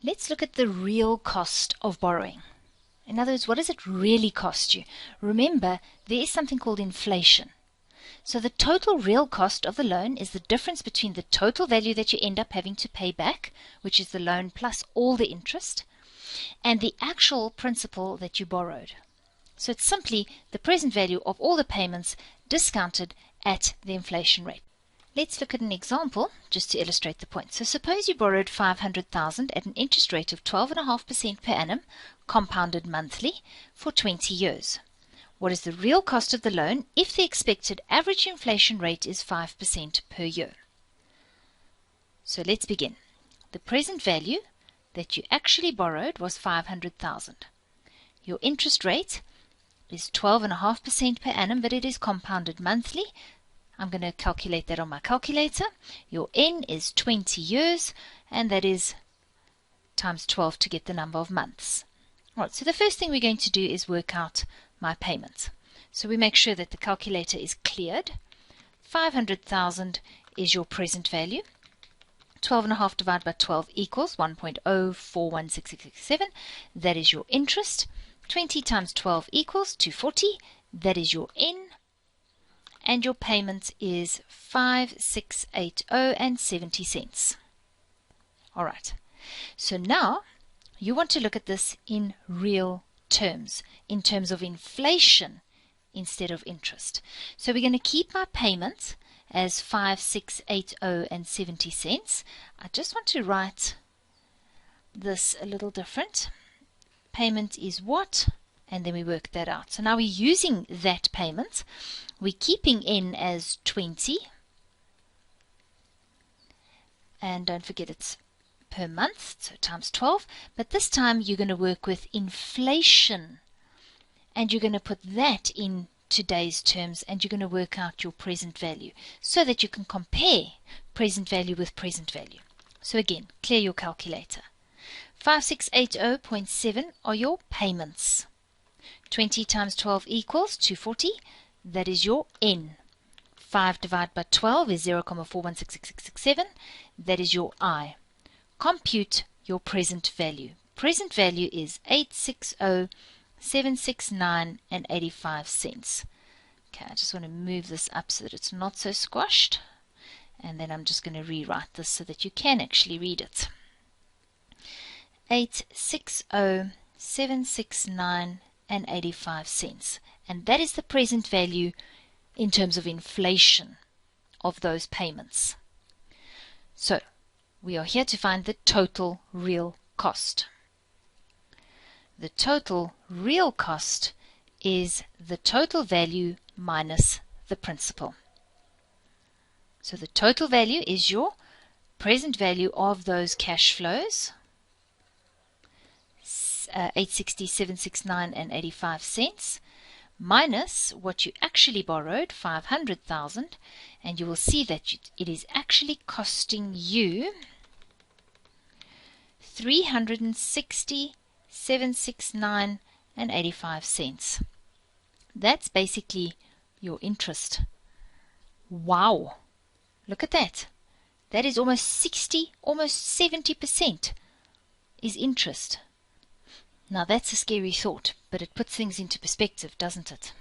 Let's look at the real cost of borrowing. In other words, what does it really cost you? Remember, there is something called inflation. So the total real cost of the loan is the difference between the total value that you end up having to pay back, which is the loan plus all the interest, and the actual principal that you borrowed. So it's simply the present value of all the payments discounted at the inflation rate. Let's look at an example just to illustrate the point. So suppose you borrowed $500,000 at an interest rate of 12.5% per annum, compounded monthly, for 20 years. What is the real cost of the loan if the expected average inflation rate is 5% per year? So let's begin. The present value that you actually borrowed was $500,000. Your interest rate is 12.5% per annum, but it is compounded monthly. I'm going to calculate that on my calculator. Your N is 20 years, and that is times 12 to get the number of months. All right, so the first thing we're going to do is work out my payment. So we make sure that the calculator is cleared. 500,000 is your present value. 12.5 divided by 12 equals 1.041667. That is your interest. 20 times 12 equals 240. That is your N. And your payment is $5,680.70. All right. So now you want to look at this in real terms, in terms of inflation instead of interest. So we're going to keep my payment as $5,680.70. I just want to write this a little different. Payment is what? And then we work that out. So now we're using that payment. We're keeping N as 20. And don't forget it's per month, so times 12. But this time you're going to work with inflation. And you're going to put that in today's terms, and you're going to work out your present value so that you can compare present value with present value. So again, clear your calculator. 5680.7 are your payments. 20 times 12 equals 240. That is your N. 5 divided by 12 is 0.416667. That is your I. Compute your present value. Present value is 860,769.85 cents. Okay, I just want to move this up so that it's not so squashed. And then I'm just going to rewrite this so that you can actually read it. 860,769.85 cents. And that is the present value in terms of inflation of those payments. So we are here to find the total real cost. The total real cost is the total value minus the principal. So the total value is your present value of those cash flows, 860,769.85 cents, minus what you actually borrowed, 500,000, and you will see that it is actually costing you 360,769.85 cents. That's basically your interest. Wow! Look at that. That is almost 60, almost 70% is interest. Now that's a scary thought, but it puts things into perspective, doesn't it?